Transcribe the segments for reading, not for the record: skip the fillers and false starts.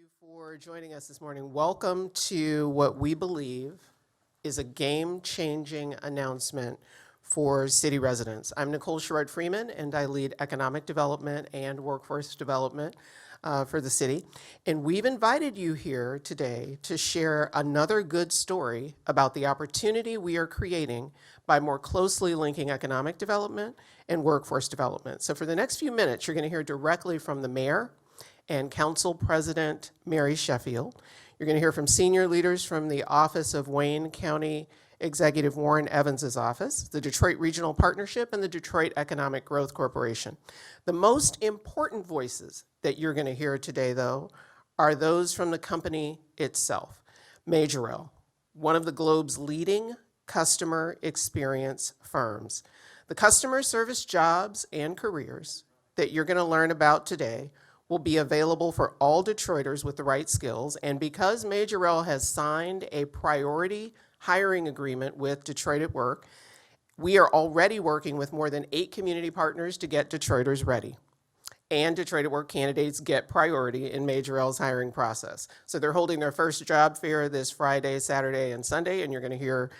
you for joining us this morning. Welcome to what we believe is a game-changing announcement for city residents. I'm Nicole Sherrod-Freeman, and I lead economic development and workforce development for the city. And we've invited you here today to share another good story about the opportunity we are creating by more closely linking economic development and workforce development. So for the next few minutes, you're going to hear directly from the mayor and Council President Mary Sheffield. You're going to hear from senior leaders from the office of Wayne County Executive Warren Evans's office, the Detroit Regional Partnership, and the Detroit Economic Growth Corporation. The most important voices that you're going to hear today, though, are those from the company itself. Majorel, one of the globe's leading customer experience firms. The customer service jobs and careers that you're going to learn about today will be available for all Detroiters with the right skills. And because Majorel has signed a priority hiring agreement with Detroit at Work, we are already working with more than 8 community partners to get Detroiters ready. And Detroit at Work candidates get priority in Majorel's hiring process. So they're holding their first job fair this Friday, Saturday, and Sunday, and you're going to hear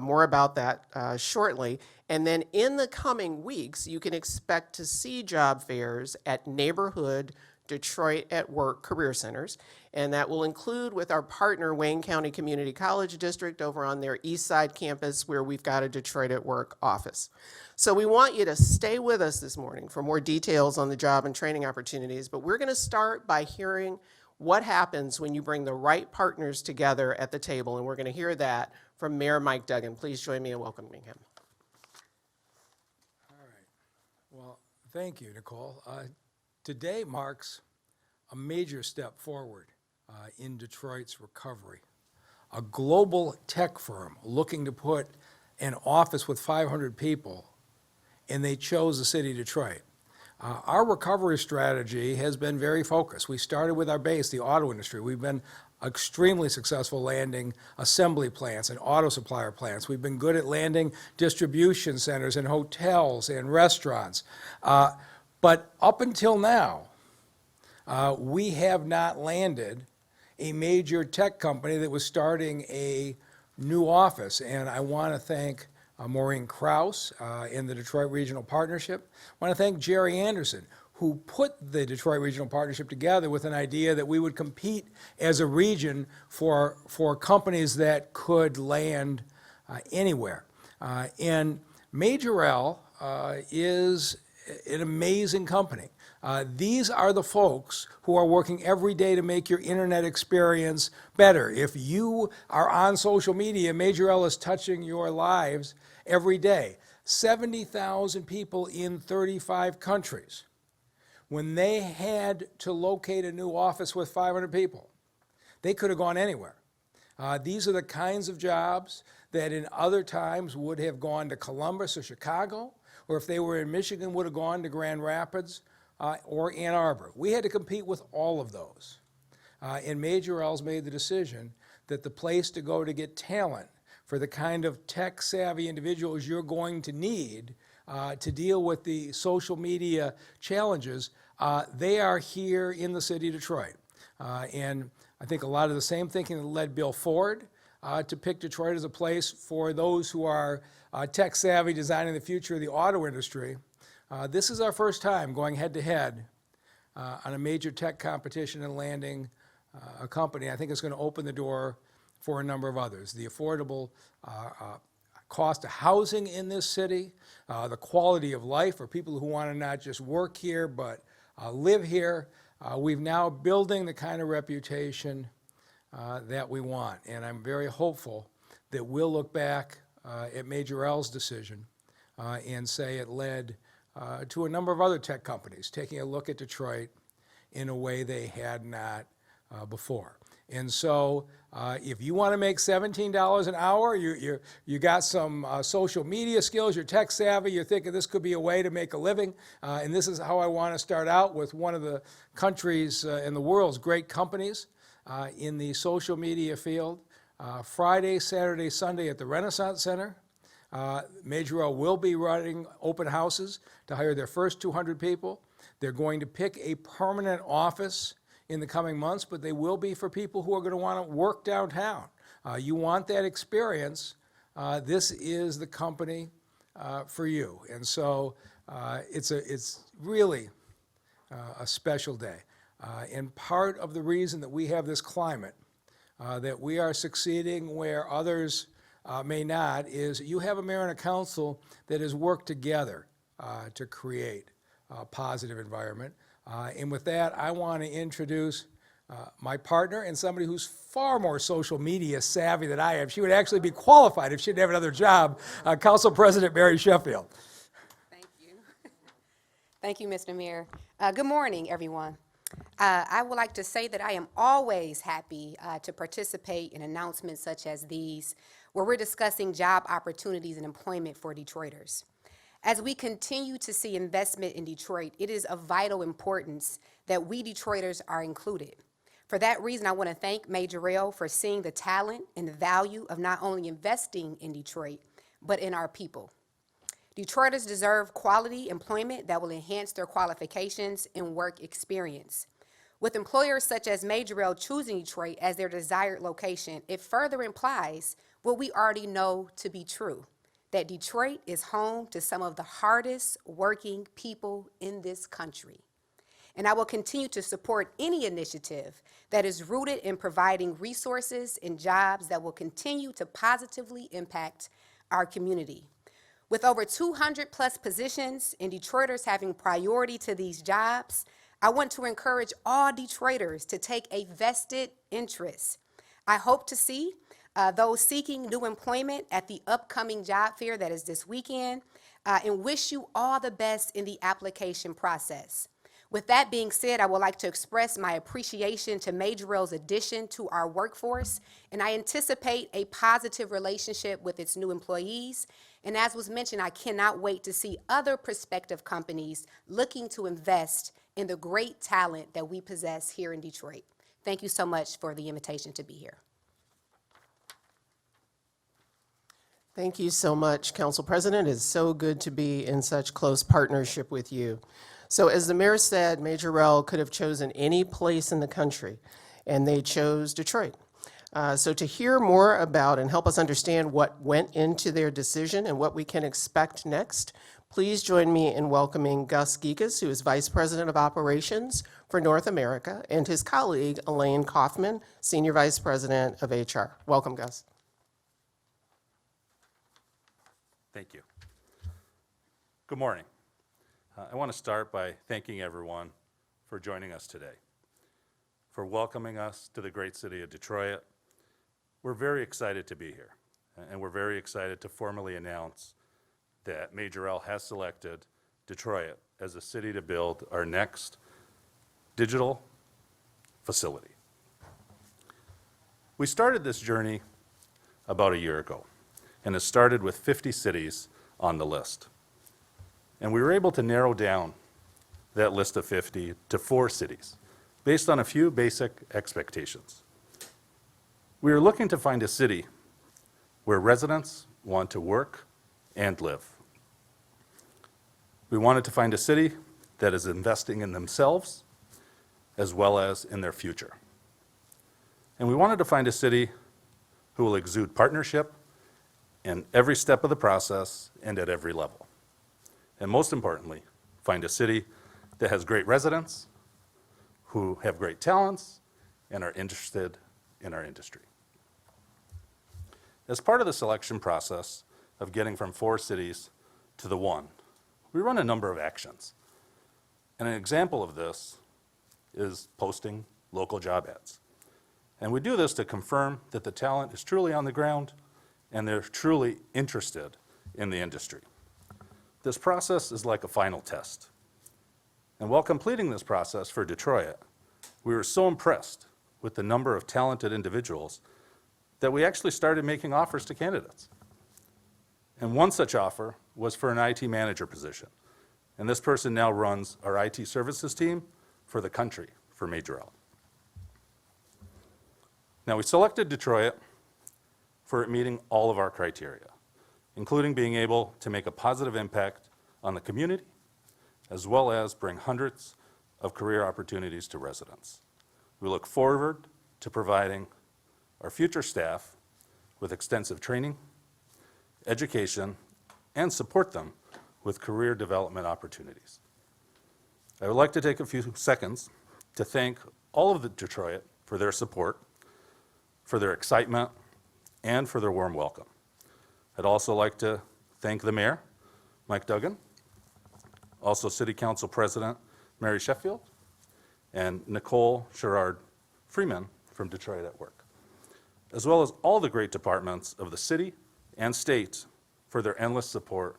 more about that shortly. And then in the coming weeks, you can expect to see job fairs at neighborhood Detroit at Work career centers, and that will include with our partner Wayne County Community College District over on their East Side campus where we've got a Detroit at Work office. So we want you to stay with us this morning for more details on the job and training opportunities, but we're going to start by hearing what happens when you bring the right partners together at the table, and we're going to hear that from Mayor Mike Duggan. Please join me in welcoming him. All right. Well, thank you, Nicole. Today marks a major step forward in Detroit's recovery. A global tech firm looking to put an office with 500 people, and they chose the city of Detroit. Our recovery strategy has been very focused. We started with our base, the auto industry. We've been extremely successful landing assembly plants and auto supplier plants. We've been good at landing distribution centers and hotels and restaurants. But up until now, we have not landed a major tech company that was starting a new office. And I want to thank Maureen Krause in the Detroit Regional Partnership. I want to thank Jerry Anderson, who put the Detroit Regional Partnership together with an idea that we would compete as a region for companies that could land anywhere. And Majorel is an amazing company. These are the folks who are working every day to make your internet experience better. If you are on social media, Majorel is touching your lives every day. 70,000 people in 35 countries. When they had to locate a new office with 500 people, they could have gone anywhere. These are the kinds of jobs that in other times would have gone to Columbus or Chicago, or if they were in Michigan, would have gone to Grand Rapids or Ann Arbor. We had to compete with all of those. And Majorel's made the decision that the place to go to get talent for the kind of tech-savvy individuals you're going to need to deal with the social media challenges, they are here in the city of Detroit. And I think a lot of the same thinking that led Bill Ford to pick Detroit as a place for those who are tech-savvy, designing the future of the auto industry. This is our first time going head-to-head on a major tech competition and landing a company. I think it's going to open the door for a number of others. The affordable cost of housing in this city, the quality of life for people who want to not just work here but live here. We've now building the kind of reputation that we want, and I'm very hopeful that we'll look back at Majorel's decision and say it led to a number of other tech companies taking a look at Detroit in a way they had not before. And so if you want to make $17 an hour, you got some social media skills, you're tech savvy, you're thinking this could be a way to make a living, and this is how I want to start out with one of the country's and the world's great companies in the social media field. Friday, Saturday, Sunday at the Renaissance Center. Majorel will be running open houses to hire their first 200 people. They're going to pick a permanent office in the coming months, but they will be for people who are going to want to work downtown. You want that experience, this is the company for you. And so it's really a special day. And part of the reason that we have this climate, that we are succeeding where others may not, is you have a mayor and a council that has worked together to create a positive environment. And with that, I want to introduce my partner and somebody who's far more social media savvy than I am. She would actually be qualified if she didn't have another job, Council President Mary Sheffield. Thank you. Thank you, Mr. Mayor. Good morning, everyone. I would like to say that I am always happy to participate in announcements such as these, where we're discussing job opportunities and employment for Detroiters. As we continue to see investment in Detroit, it is of vital importance that we Detroiters are included. For that reason, I want to thank Majorel for seeing the talent and the value of not only investing in Detroit, but in our people. Detroiters deserve quality employment that will enhance their qualifications and work experience. With employers such as Majorel choosing Detroit as their desired location, it further implies what we already know to be true, that Detroit is home to some of the hardest working people in this country. And I will continue to support any initiative that is rooted in providing resources and jobs that will continue to positively impact our community. With over 200 plus positions and Detroiters having priority to these jobs, I want to encourage all Detroiters to take a vested interest. I hope to see those seeking new employment at the upcoming job fair that is this weekend, and wish you all the best in the application process. With that being said, I would like to express my appreciation to Majorel's addition to our workforce, and I anticipate a positive relationship with its new employees. And as was mentioned, I cannot wait to see other prospective companies looking to invest in the great talent that we possess here in Detroit. Thank you so much for the invitation to be here. Thank you so much, Council President. It's so good to be in such close partnership with you. So as the mayor said, Majorel could have chosen any place in the country, and they chose Detroit. So to hear more about and help us understand what went into their decision and what we can expect next, please join me in welcoming Gus Geekas, who is Vice President of Operations for North America, and his colleague, Elaine Kaufman, Senior Vice President of HR. Welcome, Gus. Thank you. Good morning. I want to start by thanking everyone for joining us today, for welcoming us to the great city of Detroit. We're very excited to be here, and we're very excited to formally announce that Majorel has selected Detroit as a city to build our next digital facility. We started this journey about a year ago, and it started with 50 cities on the list. And we were able to narrow down that list of 50 to 4 cities based on a few basic expectations. We were looking to find a city where residents want to work and live. We wanted to find a city that is investing in themselves as well as in their future. And we wanted to find a city who will exude partnership in every step of the process and at every level. And most importantly, find a city that has great residents, who have great talents, and are interested in our industry. As part of the selection process of getting from 4 cities to the 1, we run a number of actions. And an example of this is posting local job ads. And we do this to confirm that the talent is truly on the ground and they're truly interested in the industry. This process is like a final test. And while completing this process for Detroit, we were so impressed with the number of talented individuals that we actually started making offers to candidates. And one such offer was for an IT manager position. And this person now runs our IT services team for the country, for Majorel. Now, we selected Detroit for it meeting all of our criteria, including being able to make a positive impact on the community, as well as bring hundreds of career opportunities to residents. We look forward to providing our future staff with extensive training, education, and support them with career development opportunities. I would like to take a few seconds to thank all of the Detroit for their support, for their excitement, and for their warm welcome. I'd also like to thank the mayor, Mike Duggan, also City Council President Mary Sheffield, and Nicole Sherrard Freeman from Detroit at Work, as well as all the great departments of the city and state for their endless support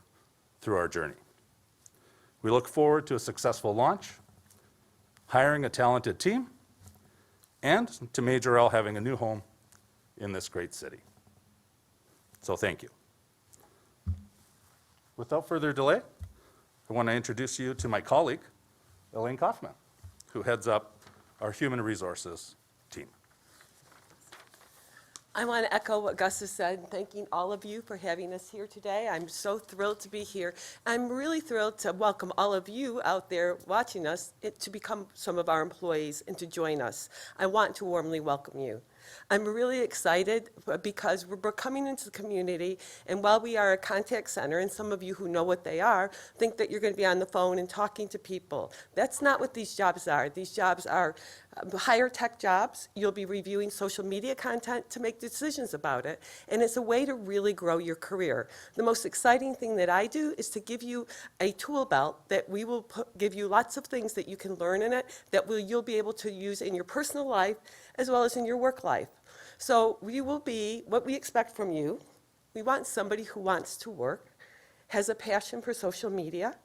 through our journey. We look forward to a successful launch, hiring a talented team, and to Majorel having a new home in this great city. So thank you. Without further delay, I want to introduce you to my colleague, Elaine Kaufman, who heads up our human resources team. I want to echo what Gus has said, thanking all of you for having us here today. I'm so thrilled to be here. I'm really thrilled to welcome all of you out there watching us to become some of our employees and to join us. I want to warmly welcome you. I'm really excited because we're coming into the community, and while we are a contact center, and some of you who know what they are, think that you're going to be on the phone and talking to people. That's not what these jobs are. These jobs are higher tech jobs. You'll be reviewing social media content to make decisions about it, and it's a way to really grow your career. The most exciting thing that I do is to give you a tool belt that we will give you lots of things that you can learn in it that you'll be able to use in your personal life as well as in your work life. So we will be, what we expect from you, we want somebody who wants to work, has a passion for social media,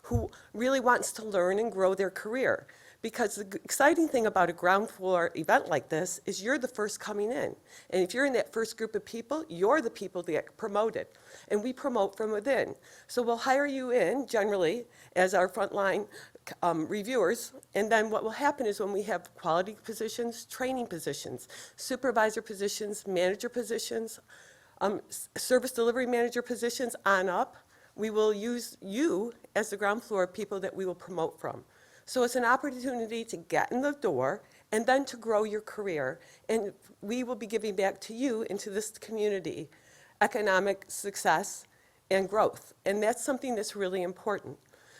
who really wants to learn and grow their career. Because the exciting thing about a ground floor event like this is you're the first coming in. And if you're in that first group of people, you're the people that get promoted. And we promote from within. So we'll hire you in, generally, as our frontline reviewers. And then what will happen is when we have quality positions, training positions, supervisor positions, manager positions, service delivery manager positions on up, we will use you as the ground floor people that we will promote from. So it's an opportunity to get in the door and then to grow your career. And we will be giving back to you into this community economic success and growth. And that's something that's really important.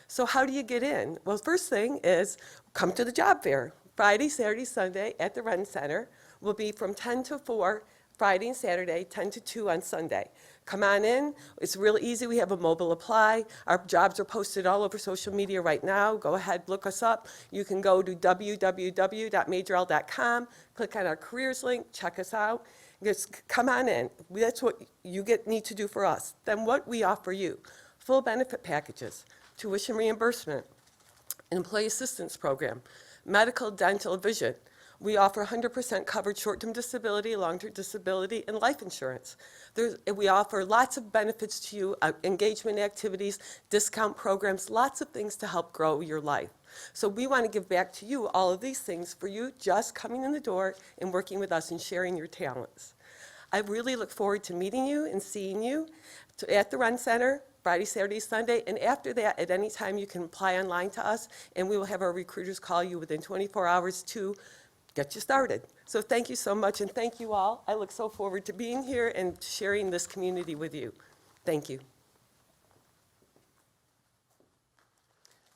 So how do you get in? Well, first thing is come to the job fair. Friday, Saturday, Sunday at the Ren Center will be from 10 to 4, Friday and Saturday, 10 to 2 on Sunday. Come on in. It's real easy. We have a mobile apply. Our jobs are posted all over social media right now. Go ahead, look us up. You can go to www.majorel.com, click on our careers link, check us out. Just come on in. That's what you need to do for us. Then what we offer you, full benefit packages, tuition reimbursement, an employee assistance program, medical, dental, vision. We offer 100% covered short-term disability, long-term disability, and life insurance. We offer lots of benefits to you, engagement activities, discount programs, lots of things to help grow your life. So we want to give back to you all of these things for you just coming in the door and working with us and sharing your talents. I really look forward to meeting you and seeing you at the Run Center, Friday, Saturday, Sunday, and after that, at any time you can apply online to us, and we will have our recruiters call you within 24 hours to get you started. So thank you so much, and thank you all. I look so forward to being here and sharing this community with you. Thank you.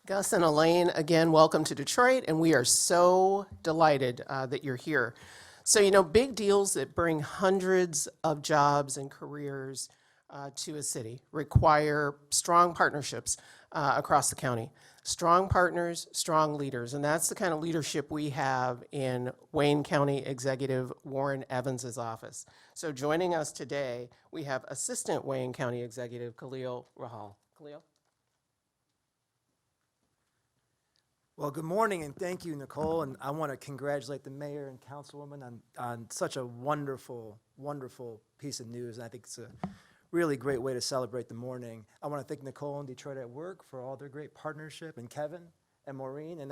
Gus and Elaine, again, welcome to Detroit, and we are so delighted that you're here. So, you know, big deals that bring hundreds of jobs and careers to a city require strong partnerships across the county. Strong partners, strong leaders, and that's the kind of leadership we have in Wayne County Executive Warren Evans's office. So joining us today, we have Assistant Wayne County Executive Khalil Rahal. Khalil? Well, good morning, and thank you, Nicole. And I want to congratulate the mayor and councilwoman on such a wonderful, wonderful piece of news. And I think it's a really great way to celebrate the morning. I want to thank Nicole and Detroit at Work for all their great partnership, and Kevin and Maureen. And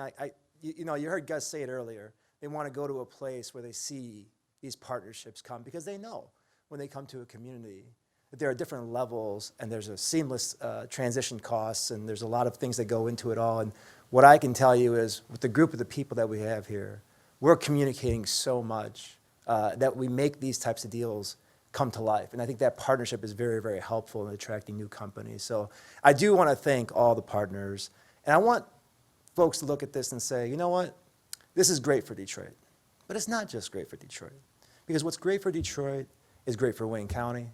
you know, you heard Gus say it earlier. They want to go to a place where they see these partnerships come, because they know when they come to a community that there are different levels, and there's a seamless transition costs, and there's a lot of things that go into it all. And what I can tell you is, with the group of the people that we have here, we're communicating so much that we make these types of deals come to life. And I think that partnership is very, very helpful in attracting new companies. So I do want to thank all the partners. And I want folks to look at this and say, you know what? This is great for Detroit. But it's not just great for Detroit. Because what's great for Detroit is great for Wayne County.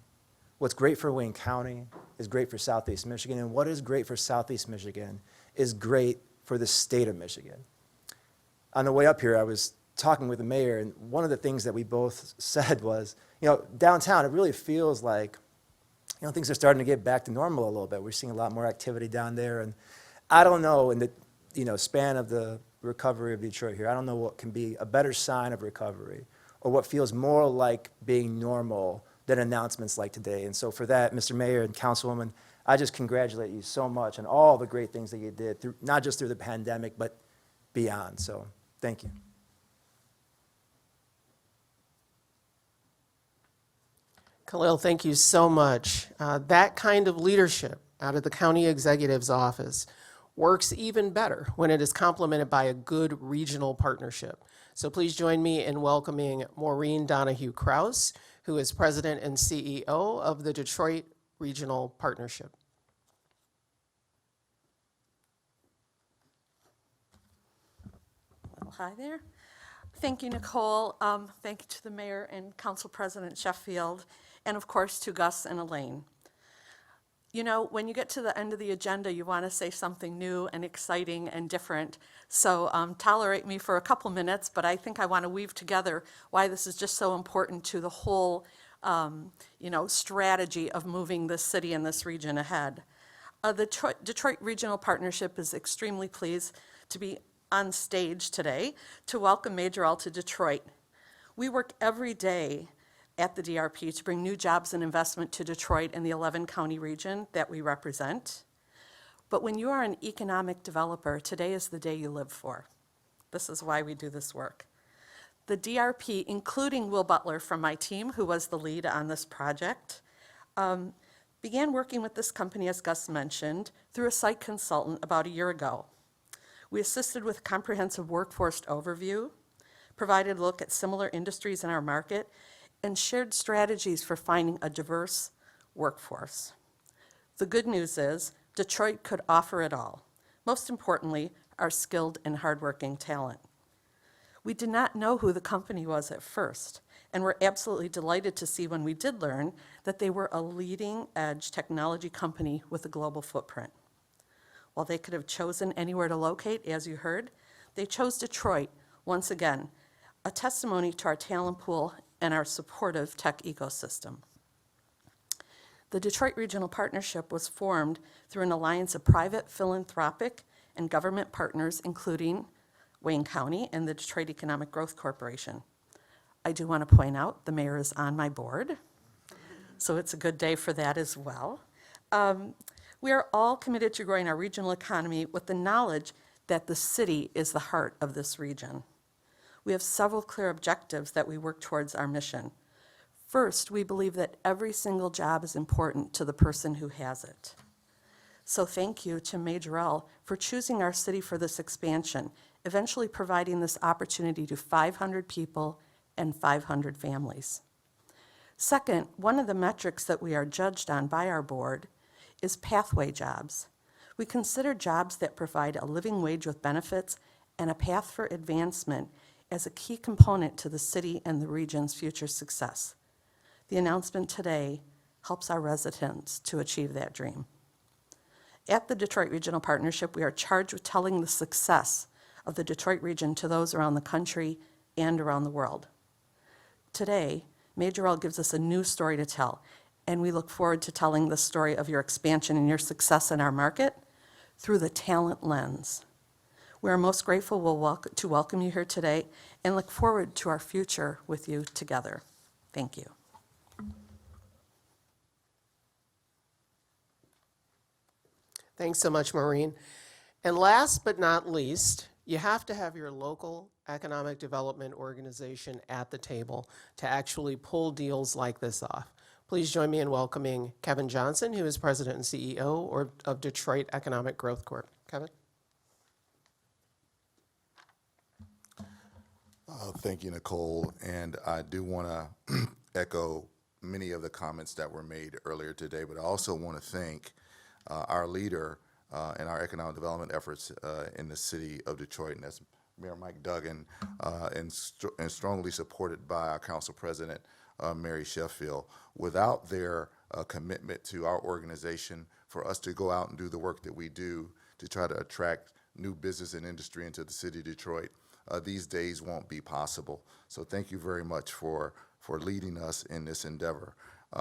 What's great for Wayne County is great for Southeast Michigan. And what is great for Southeast Michigan is great for the state of Michigan. On the way up here, I was talking with the mayor, and one of the things that we both said was, downtown, it really feels like, things are starting to get back to normal a little bit. We're seeing a lot more activity down there, and I don't know, in the, span of the recovery of Detroit here, I don't know what can be a better sign of recovery or what feels more like being normal than announcements like today. And so for that, Mr. Mayor and Councilwoman, I just congratulate you so much on all the great things that you did, through, not just through the pandemic, but beyond. So thank you. Khalil, thank you so much. That kind of leadership out of the county executive's office works even better when it is complemented by a good regional partnership. So please join me in welcoming Maureen Donahue-Krause, who is President and CEO of the Detroit Regional Partnership. Well, hi there. Thank you, Nicole. Thank you to the Mayor and Council President Sheffield, and of course to Gus and Elaine. When you get to the end of the agenda, you want to say something new and exciting and different. So tolerate me for a couple minutes, but I think I want to weave together why this is just so important to the whole, strategy of moving this city and this region ahead. The Detroit Regional Partnership is extremely pleased to be on stage today to welcome Majorel to Detroit. We work every day at the DRP to bring new jobs and investment to Detroit and the 11-county region that we represent. But when you are an economic developer, today is the day you live for. This is why we do this work. The DRP, including Will Butler from my team, who was the lead on this project, began working with this company, as Gus mentioned, through a site consultant about a year ago. We assisted with a comprehensive workforce overview, provided a look at similar industries in our market, and shared strategies for finding a diverse workforce. The good news is Detroit could offer it all. Most importantly, our skilled and hardworking talent. We did not know who the company was at first, and we're absolutely delighted to see when we did learn that they were a leading-edge technology company with a global footprint. While they could have chosen anywhere to locate, as you heard, they chose Detroit, once again, a testimony to our talent pool and our supportive tech ecosystem. The Detroit Regional Partnership was formed through an alliance of private, philanthropic, and government partners, including Wayne County and the Detroit Economic Growth Corporation. I do want to point out the mayor is on my board, so it's a good day for that as well. We are all committed to growing our regional economy with the knowledge that the city is the heart of this region. We have several clear objectives that we work towards our mission. First, we believe that every single job is important to the person who has it. So thank you to Majorel for choosing our city for this expansion, eventually providing this opportunity to 500 people and 500 families. Second, one of the metrics that we are judged on by our board is pathway jobs. We consider jobs that provide a living wage with benefits and a path for advancement as a key component to the city and the region's future success. The announcement today helps our residents to achieve that dream. At the Detroit Regional Partnership, we are charged with telling the success of the Detroit region to those around the country and around the world. Today, Majorel gives us a new story to tell, and we look forward to telling the story of your expansion and your success in our market through the talent lens. We are most grateful to welcome you here today and look forward to our future with you together. Thank you. Thanks so much, Maureen. And last but not least, you have to have your local economic development organization at the table to actually pull deals like this off. Please join me in welcoming Kevin Johnson, who is President and CEO of Detroit Economic Growth Corp. Kevin? Thank you, Nicole. And I do want to echo many of the comments that were made earlier today, but I also want to thank our leader in our economic development efforts in the city of Detroit, and that's Mayor Mike Duggan, and strongly supported by our council president, Mary Sheffield. Without their commitment to our organization, for us to go out and do the work that we do to try to attract new business and industry into the city of Detroit, these days won't be possible. So thank you very much for leading us in this endeavor.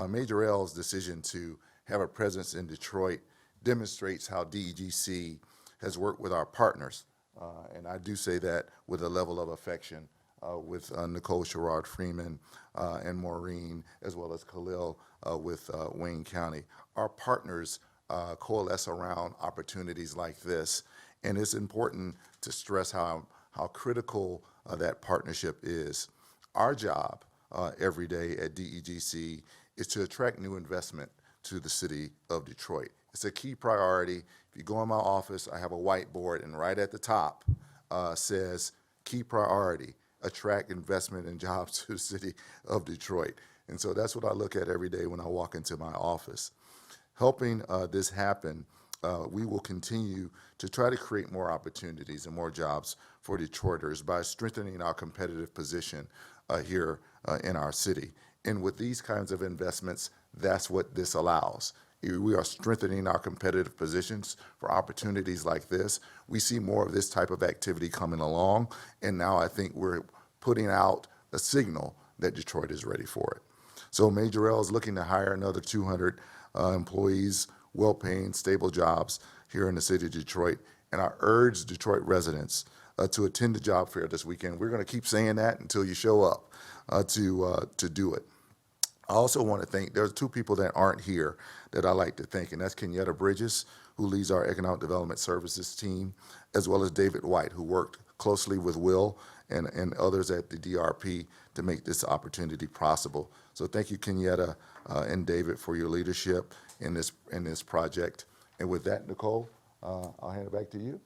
Majorel's decision to have a presence in Detroit demonstrates how DEGC has worked with our partners, and I do say that with a level of affection, with Nicole Sherrod Freeman and Maureen, as well as Khalil with Wayne County. Our partners coalesce around opportunities like this, and it's important to stress how critical that partnership is. Our job every day at DEGC is to attract new investment to the city of Detroit. It's a key priority. If you go in my office, I have a whiteboard, and right at the top says, key priority, attract investment and jobs to the city of Detroit. And so that's what I look at every day when I walk into my office. Helping this happen, we will continue to try to create more opportunities and more jobs for Detroiters by strengthening our competitive position here in our city. And with these kinds of investments, that's what this allows. We are strengthening our competitive positions for opportunities like this. We see more of this type of activity coming along, and now I think we're putting out a signal that Detroit is ready for it. So Majorel is looking to hire another 200 employees, well-paying, stable jobs here in the city of Detroit, and I urge Detroit residents to attend the job fair this weekend. We're going to keep saying that until you show up to do it. I also want to thank, there's two people that aren't here that I like to thank, and that's Kenyatta Bridges, who leads our Economic Development Services team, as well as David White, who worked closely with Will and others at the DRP to make this opportunity possible. So thank you, Kenyatta and David, for your leadership in this project. And with that, Nicole, I'll hand it back to you.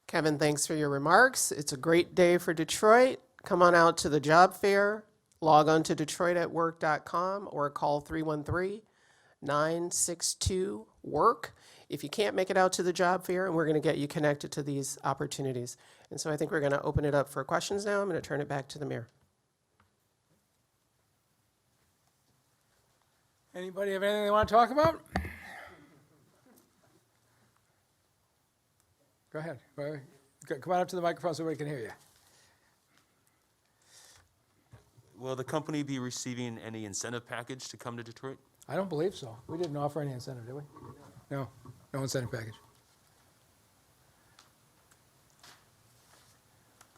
Kevin, thanks for your remarks. It's a great day for Detroit. Come on out to the job fair. Log on to DetroitAtWork.com or call 313-962-WORK if you can't make it out to the job fair, and we're going to get you connected to these opportunities. And so I think we're going to open it up for questions now. I'm going to turn it back to the mayor. Anybody have anything they want to talk about? Go ahead. Come on up to the microphone so everybody can hear you. Will the company be receiving any incentive package to come to Detroit? I don't believe so. We didn't offer any incentive, did we? No, no incentive package.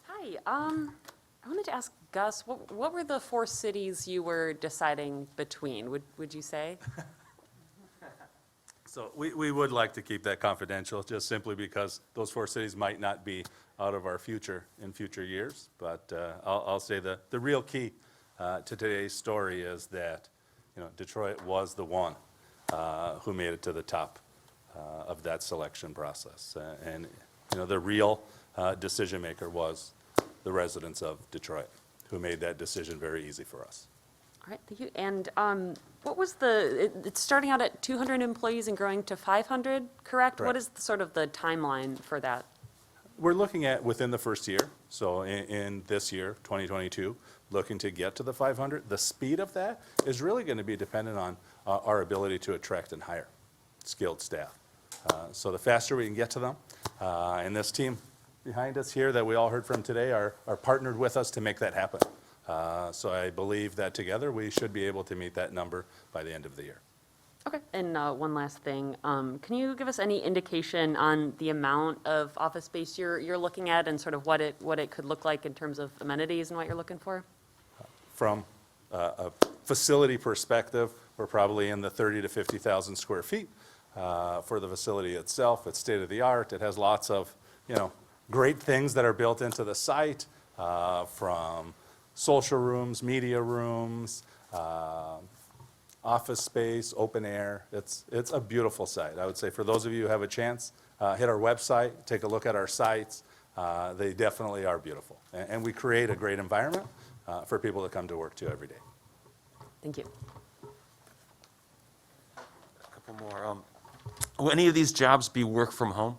Hi, I wanted to ask Gus, what were the 4 cities you were deciding between, would you say? So we would like to keep that confidential, just simply because those 4 cities might not be out of our future in future years. But I'll say the real key to today's story is that, Detroit was the one who made it to the top of that selection process. And the real decision maker was the residents of Detroit, who made that decision very easy for us. All right, thank you. And what was it's starting out at 200 employees and growing to 500, correct? What is sort of the timeline for that? We're looking at within the first year, so in this year, 2022, looking to get to the 500. The speed of that is really going to be dependent on our ability to attract and hire skilled staff. So the faster we can get to them, and this team behind us here that we all heard from today are partnered with us to make that happen. So I believe that together we should be able to meet that number by the end of the year. Okay, and one last thing. Can you give us any indication on the amount of office space you're looking at and sort of what it could look like in terms of amenities and what you're looking for? From a facility perspective, we're probably in the 30 to 50,000 square feet for the facility itself. It's state of the art. It has lots of, great things that are built into the site, from social rooms, media rooms, office space, open air. It's a beautiful site. I would say for those of you who have a chance, hit our website, take a look at our sites. They definitely are beautiful. And we create a great environment for people to come to work to every day. Thank you. A couple more. Will any of these jobs be work from home?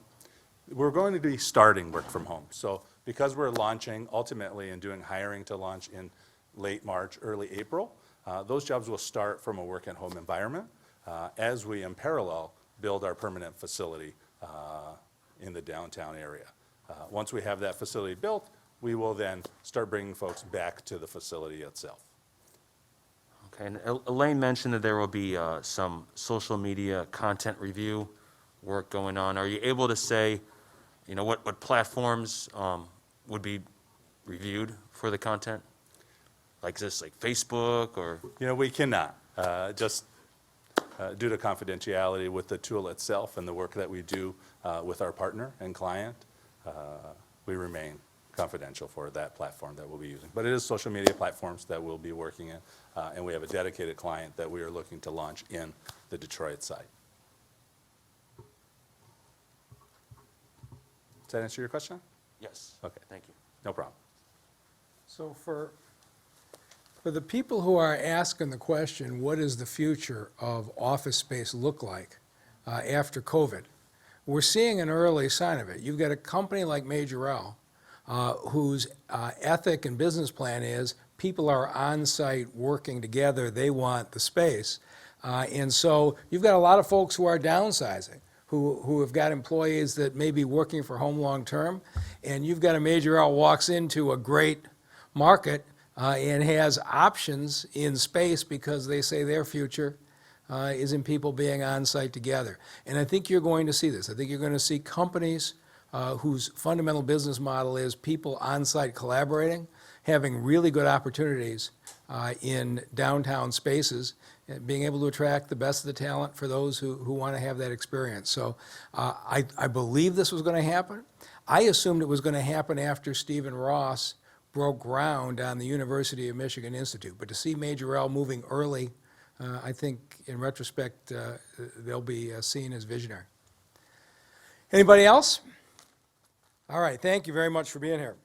We're going to be starting work from home. So because we're launching ultimately and doing hiring to launch in late March, early April, those jobs will start from a work at home environment as we in parallel build our permanent facility in the downtown area. Once we have that facility built, we will then start bringing folks back to the facility itself. Okay, and Elaine mentioned that there will be some social media content review work going on. Are you able to say, what platforms would be reviewed for the content? Like, is this like Facebook or? We cannot, just due to confidentiality with the tool itself and the work that we do with our partner and client, we remain confidential for that platform that we'll be using. But it is social media platforms that we'll be working in, and we have a dedicated client that we are looking to launch in the Detroit site. Does that answer your question? Yes. Okay. Thank you. No problem. So for the people who are asking the question, what does the future of office space look like after COVID? We're seeing an early sign of it. You've got a company like Majorel, whose ethic and business plan is people are on-site working together, they want the space. And so you've got a lot of folks who are downsizing, who have got employees that may be working for home long-term, and you've got a Majorel walks into a great market and has options in space because they say their future is in people being on-site together. And I think you're going to see this. I think you're going to see companies whose fundamental business model is people on-site collaborating, having really good opportunities in downtown spaces, and being able to attract the best of the talent for those who want to have that experience. So I believe this was going to happen. I assumed it was going to happen after Stephen Ross broke ground on the University of Michigan Institute. But to see Majorel moving early, I think in retrospect, they'll be seen as visionary. Anybody else? All right, thank you very much for being here.